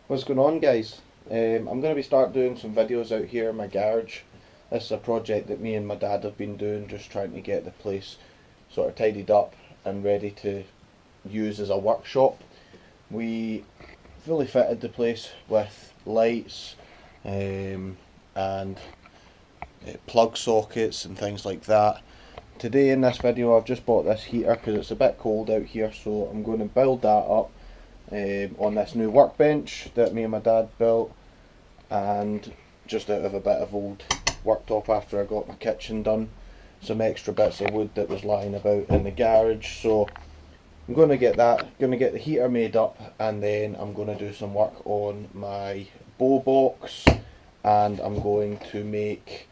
What's going on, guys? I'm going to start doing some videos out here in my garage. This is a project that me and my dad have been doing, just trying to get the place sort of tidied up and ready to use as a workshop. We fully fitted the place with lights and plug sockets and things like that. Today in this video I've just bought this heater because it's a bit cold out here, so I'm going to build that up on this new workbench that me and my dad built, and just out of a bit of old worktop after I got my kitchen done, some extra bits of wood that was lying about in the garage. So I'm going to get the heater made up, and then I'm going to do some work on my bow box, and I'm going to make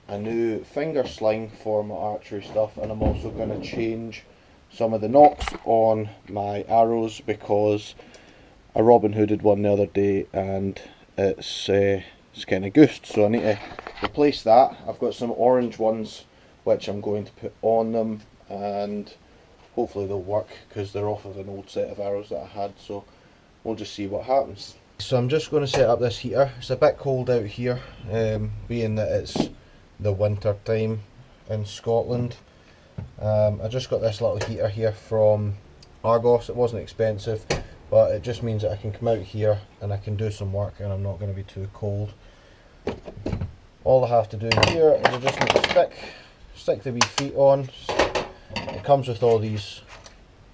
a new finger sling for my archery stuff, and I'm also going to change some of the nocks on my arrows because I Robin Hooded one the other day and it's kind of goosed, so I need to replace that. I've got some orange ones which I'm going to put on them, and hopefully they'll work because they're off of an old set of arrows that I had, so we'll just see what happens. So I'm just going to set up this heater. It's a bit cold out here, being that it's the winter time in Scotland. I just got this little heater here from Argos. It wasn't expensive, but it just means that I can come out here and I can do some work and I'm not going to be too cold. All I have to do here is I just need to stick the wee feet on. It comes with all these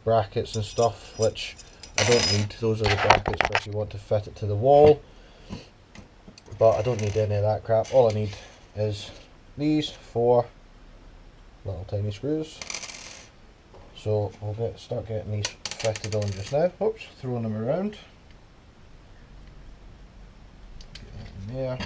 brackets and stuff, which I don't need. Those are the brackets for if you want to fit it to the wall, but I don't need any of that crap. All I need is these 4 little tiny screws. So we'll start getting these fitted on just now. Oops, throwing them around. Get in there.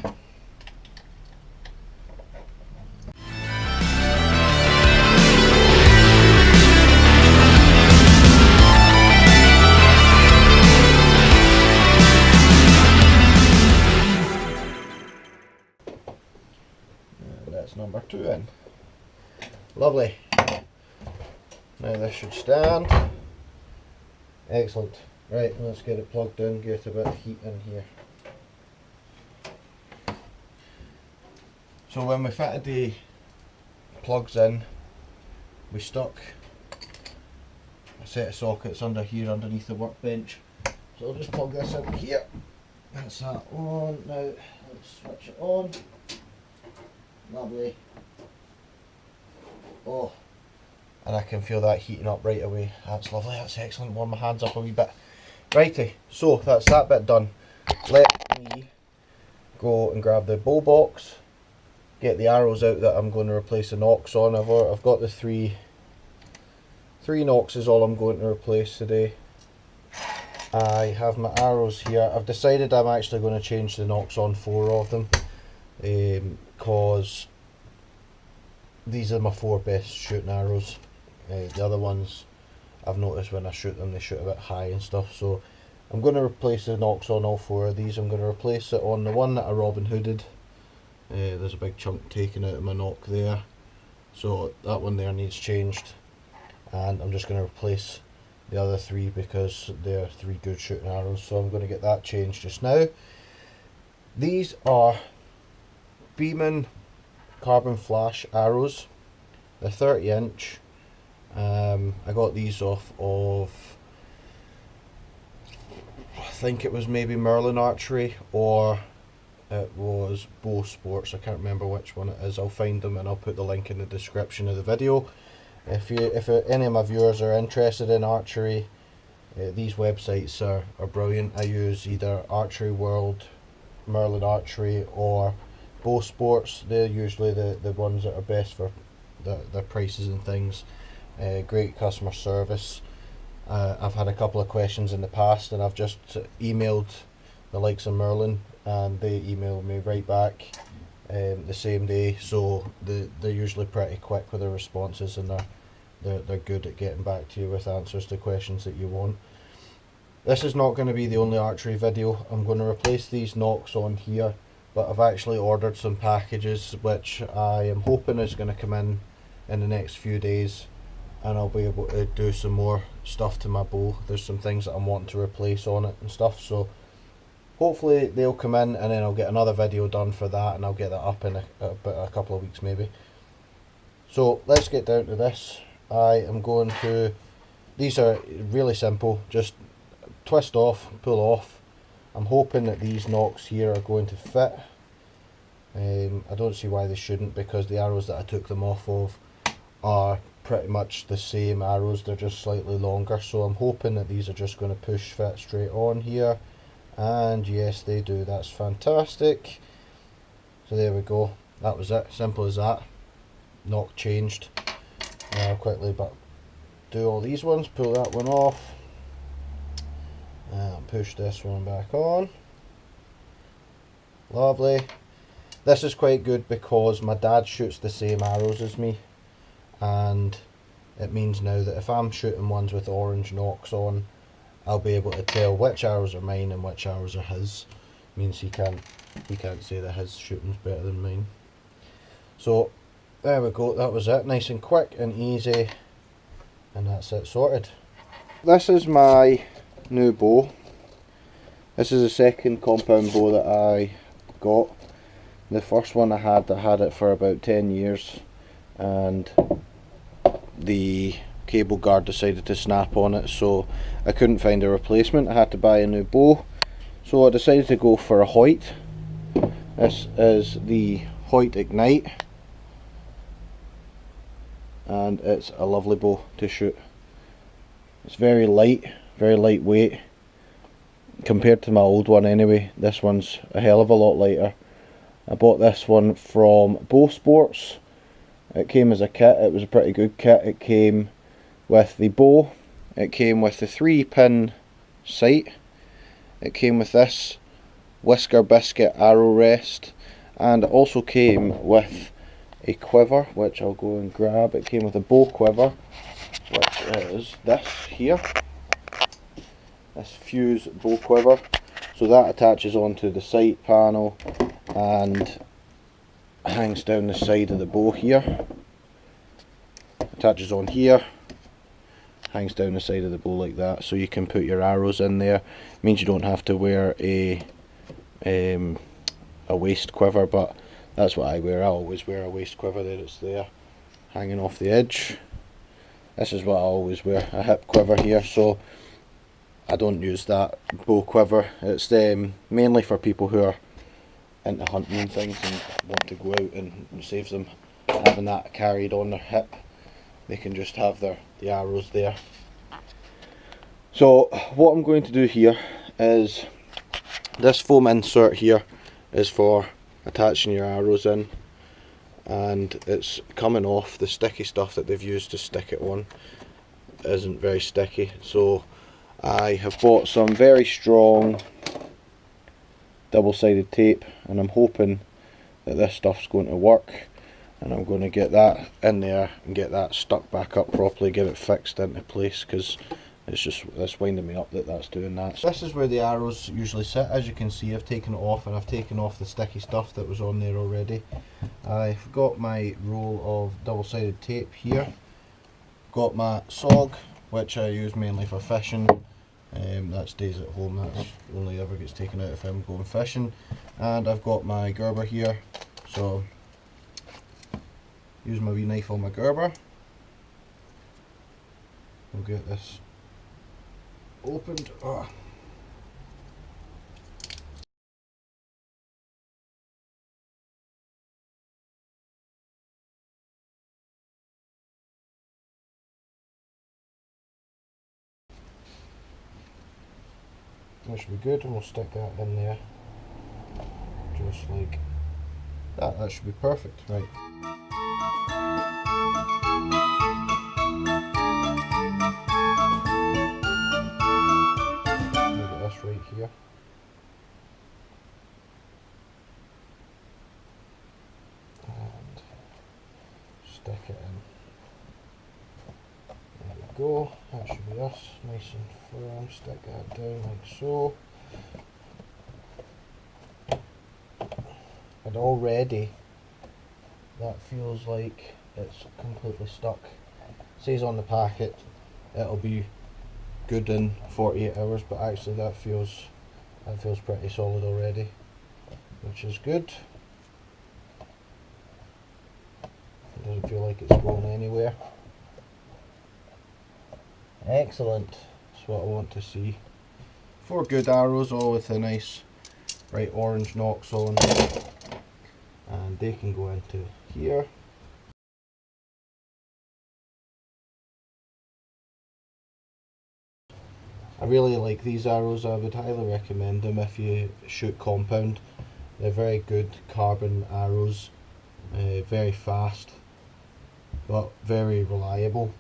And that's number 2 in. Lovely. Now this should stand. Excellent. Right, let's get it plugged in, get a bit of heat in here. So when we fitted the plugs in, we stuck a set of sockets under here underneath the workbench. So I'll just plug this in here. That's that on. Now let's switch it on. Lovely. Oh, and I can feel that heating up right away. That's lovely, that's excellent. Warm my hands up a wee bit. Righty, so that's that bit done. Let me go and grab the bow box, get the arrows out that I'm going to replace the nocks on. I've got the three nocks is all I'm going to replace today. I have my arrows here. I've decided I'm actually going to change the nocks on 4 of them, because these are my 4 best shooting arrows. The other ones, I've noticed when I shoot them, they shoot a bit high and stuff. So I'm going to replace the nocks on all 4 of these. I'm going to replace it on the one that I Robin Hooded. There's a big chunk taken out of my nock there, so that one there needs changed. And I'm just going to replace the other 3 because they're 3 good shooting arrows. So I'm going to get that changed just now. These are Beeman carbon flash arrows. They're 30 inch. I got these off of, I think it was maybe Merlin Archery, or it was Bow Sports. I can't remember which one it is. I'll find them and I'll put the link in the description of the video. If any of my viewers are interested in archery, these websites are brilliant. I use either Archery World, Merlin Archery, or Bow Sports. They're usually the ones that are best for their prices and things. Great customer service. I've had a couple of questions in the past and I've just emailed the likes of Merlin and they emailed me right back the same day, so they're usually pretty quick with their responses, and they're good at getting back to you with answers to questions that you want. This is not going to be the only archery video. I'm going to replace these nocks on here, but I've actually ordered some packages which I am hoping is going to come in the next few days, and I'll be able to do some more stuff to my bow. There's some things that I'm wanting to replace on it and stuff, so hopefully they'll come in, and then I'll get another video done for that, and I'll get that up in a couple of weeks maybe. So let's get down to this. I am going to, these are really simple, just twist off, pull off. I'm hoping that these nocks here are going to fit. I don't see why they shouldn't, because the arrows that I took them off of are pretty much the same arrows, they're just slightly longer, so I'm hoping that these are just going to push fit straight on here, and yes they do. That's fantastic. So there we go, that was it, simple as that. Nock changed. Now I'll quickly do all these ones, pull that one off and push this one back on. Lovely. This is quite good because my dad shoots the same arrows as me, and it means now that if I'm shooting ones with orange nocks on, I'll be able to tell which arrows are mine and which arrows are his. It means he can't say that his shooting's better than mine. So there we go, that was it, nice and quick and easy, and that's it sorted. This is my new bow. This is the second compound bow that I got. The first one I had it for about 10 years, and the cable guard decided to snap on it, so I couldn't find a replacement. I had to buy a new bow, so I decided to go for a Hoyt. This is the Hoyt Ignite, and it's a lovely bow to shoot. It's very light, very lightweight compared to my old one anyway. This one's a hell of a lot lighter. I bought this one from Bow Sports. It came as a kit. It was a pretty good kit. It came with the bow, it came with the 3-pin sight, it came with this Whisker Biscuit arrow rest, and it also came with a quiver, which I'll go and grab. It came with a bow quiver, which is this here, this fuse bow quiver. So that attaches onto the sight panel and hangs down the side of the bow here, attaches on here, hangs down the side of the bow like that, so you can put your arrows in there. It means you don't have to wear a waist quiver, but that's what I wear. I always wear a waist quiver. There it's there, hanging off the edge. This is what I always wear, a hip quiver here, so I don't use that bow quiver. It's mainly for people who are into hunting and things and want to go out, and it saves them having that carried on their hip. They can just have the arrows there. So what I'm going to do here is, this foam insert here is for attaching your arrows in, and it's coming off. The sticky stuff that they've used to stick it on isn't very sticky, so I have bought some very strong double-sided tape, and I'm hoping that this stuff's going to work, and I'm going to get that in there and get that stuck back up properly, get it fixed into place, because it's winding me up that that's doing that. So this is where the arrows usually sit. As you can see, I've taken it off, and I've taken off the sticky stuff that was on there already. I've got my roll of double-sided tape here, got my SOG, which I use mainly for fishing. That stays at home, that only ever gets taken out if I'm going fishing. And I've got my Gerber here, so use my wee knife on my Gerber. We'll get this opened. That should be good, and we'll stick that in there just like that. That should be perfect. Right. Get this right here. And stick it in. There we go, that should be us, nice and firm. Stick that down like so. And already that feels like it's completely stuck. It says on the packet it'll be good in 48 hours, but actually that feels That feels pretty solid already, which is good. It doesn't feel like it's going anywhere. Excellent, that's what I want to see. 4 good arrows, all with a nice bright orange nocks on, and they can go into here. I really like these arrows. I would highly recommend them if you shoot compound. They're very good carbon arrows, very fast but very reliable.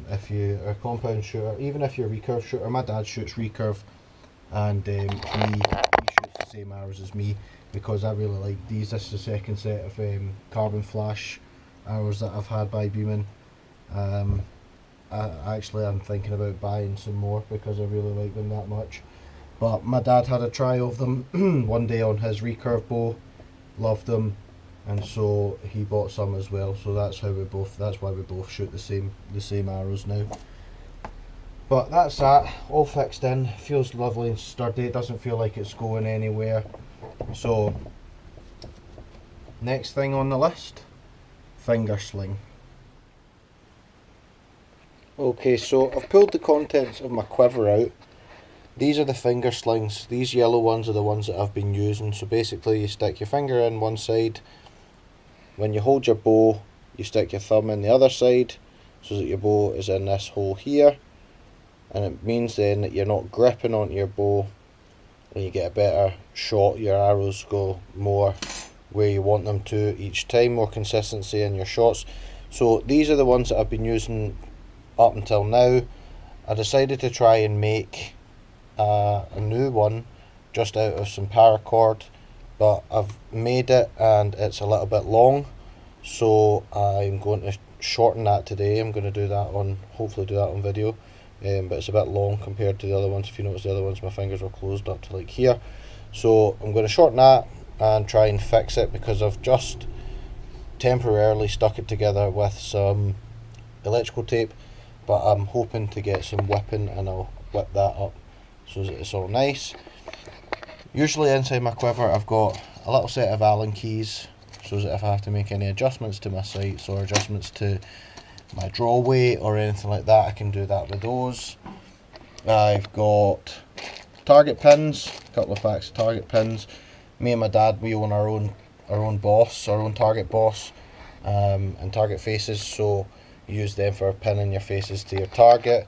If you are a compound shooter, even if you're a recurve shooter, my dad shoots recurve, and he shoots the same arrows as me because I really like these. This is the second set of carbon flash arrows that I've had by Beeman. I'm thinking about buying some more because I really like them that much. But my dad had a try of them one day on his recurve bow, loved them, and so he bought some as well. So that's why we both shoot the same arrows now. But that's that, all fixed in, feels lovely and sturdy, it doesn't feel like it's going anywhere. So next thing on the list, finger sling. Okay, so I've pulled the contents of my quiver out. These are the finger slings. These yellow ones are the ones that I've been using. So basically you stick your finger in one side. When you hold your bow, you stick your thumb in the other side so that your bow is in this hole here. And it means then that you're not gripping onto your bow and you get a better shot. Your arrows go more where you want them to each time, more consistency in your shots. So these are the ones that I've been using up until now. I decided to try and make a new one just out of some paracord, but I've made it and it's a little bit long, so I'm going to shorten that today. I'm going to do that hopefully do that on video, but it's a bit long compared to the other ones. If you notice, the other ones my fingers were closed up to like here, so I'm going to shorten that and try and fix it because I've just temporarily stuck it together with some electrical tape. But I'm hoping to get some whipping and I'll whip that up so that it's all nice. Usually inside my quiver I've got a little set of Allen keys so that if I have to make any adjustments to my sights or adjustments to my draw weight or anything like that, I can do that with those. I've got target pins, a couple of packs of target pins. Me and my dad, we own our own boss, our own target boss, and target faces, so use them for pinning your faces to your target.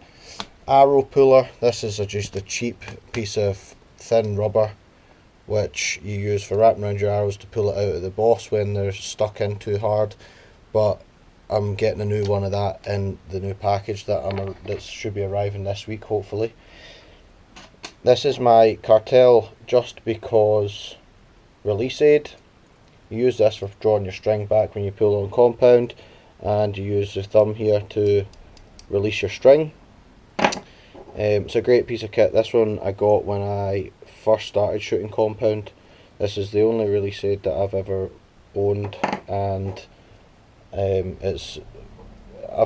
Arrow puller, this is just a cheap piece of thin rubber which you use for wrapping around your arrows to pull it out of the boss when they're stuck in too hard, but I'm getting a new one of that in the new package that should be arriving this week hopefully. This is my cartel just because release aid. You use this for drawing your string back when you pull on compound, and you use the thumb here to release your string. It's a great piece of kit. This one I got when I first started shooting compound. This is the only release aid that I've ever owned, and I've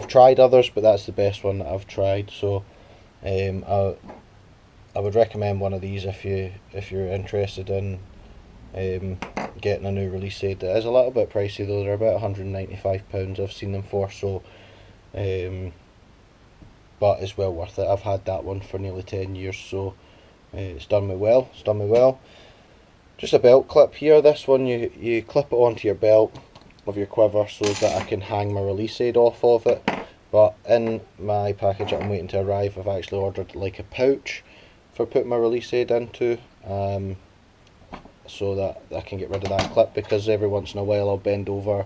tried others, but that's the best one that I've tried. So I would recommend one of these if you're interested in getting a new release aid. It is a little bit pricey though, they're about £195 I've seen them for, so but it's well worth it. I've had that one for nearly 10 years, so it's done me well. Just a belt clip here. This one you clip it onto your belt of your quiver so that I can hang my release aid off of it, but in my package that I'm waiting to arrive I've actually ordered like a pouch for putting my release aid into, so that I can get rid of that clip, because every once in a while I'll bend over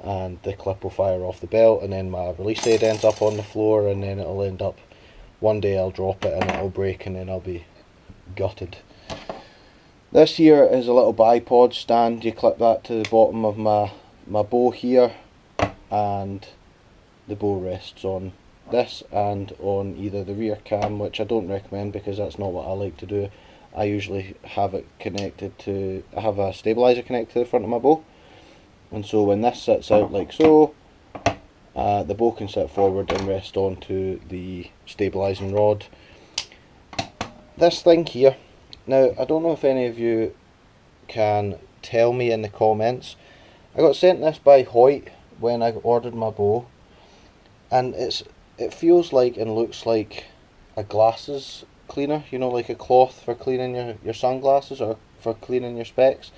and the clip will fire off the belt and then my release aid ends up on the floor, and then it'll end up, one day I'll drop it and it'll break and then I'll be gutted. This here is a little bipod stand. You clip that to the bottom of my bow here, and the bow rests on this and on either the rear cam, which I don't recommend because that's not what I like to do. I usually have it connected to, I have a stabilizer connected to the front of my bow, and so when this sits out like so, the bow can sit forward and rest onto the stabilizing rod. this thing here, now I don't know if any of you can tell me in the comments. I got sent this by Hoyt when I ordered my bow, and it feels like and looks like a glasses cleaner, you know, like a cloth for cleaning your sunglasses or for cleaning your specs.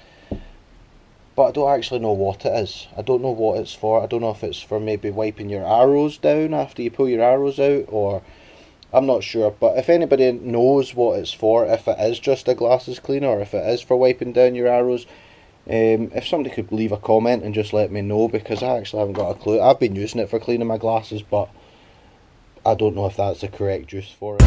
But I don't actually know what it is. I don't know what it's for. I don't know if it's for maybe wiping your arrows down after you pull your arrows out, or I'm not sure. But if anybody knows what it's for, if it is just a glasses cleaner or if it is for wiping down your arrows, if somebody could leave a comment and just let me know, because I actually haven't got a clue. I've been using it for cleaning my glasses, but I don't know if that's the correct use for it.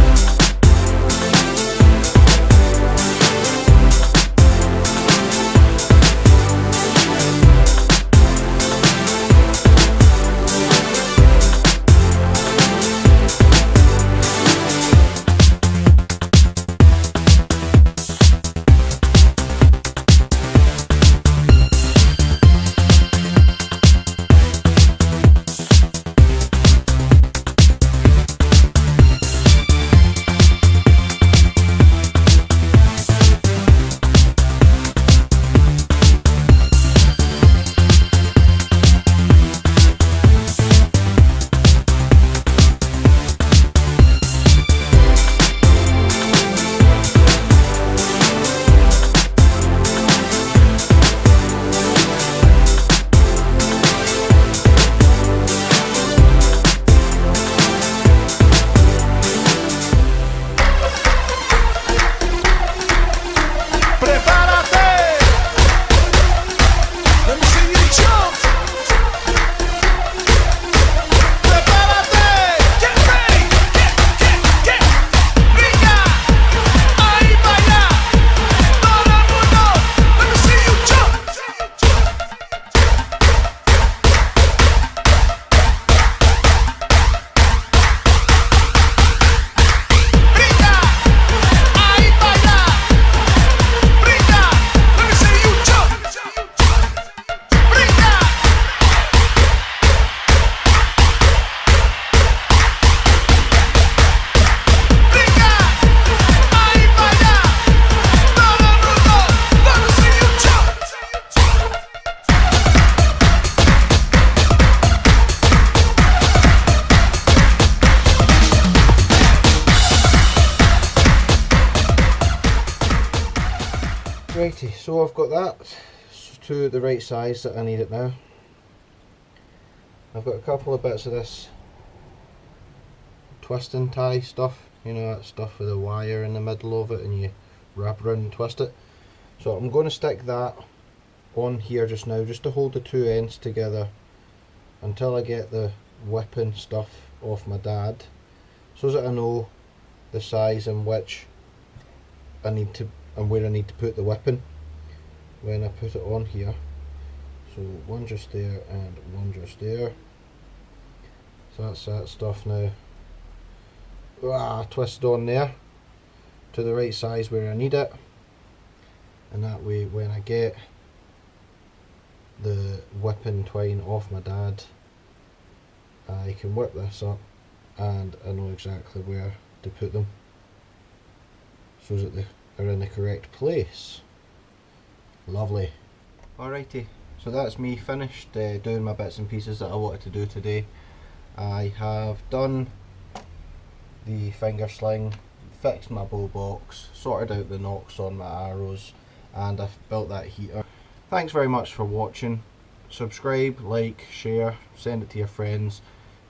Righty, so I've got that to the right size that I need it now. I've got a couple of bits of this twist and tie stuff, you know, that stuff with a wire in the middle of it and you wrap around and twist it. So I'm going to stick that on here just now, just to hold the two ends together until I get the whipping stuff off my dad, so that I know the size in which I need to and where I need to put the whipping when I put it on here. So one just there and one just there. So that's that stuff now. Twisted on there to the right size where I need it, and that way when I get the whipping twine off my dad, I can whip this up and I know exactly where to put them so that they are in the correct place. Lovely. Alrighty, so that's me finished doing my bits and pieces that I wanted to do today. I have done the finger sling, fixed my bow box, sorted out the nocks on my arrows, and I've built that heater. Thanks very much for watching. Subscribe, like, share, send it to your friends.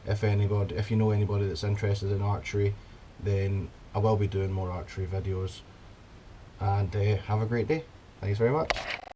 If you know anybody that's interested in archery, then I will be doing more archery videos. And have a great day. Thanks very much.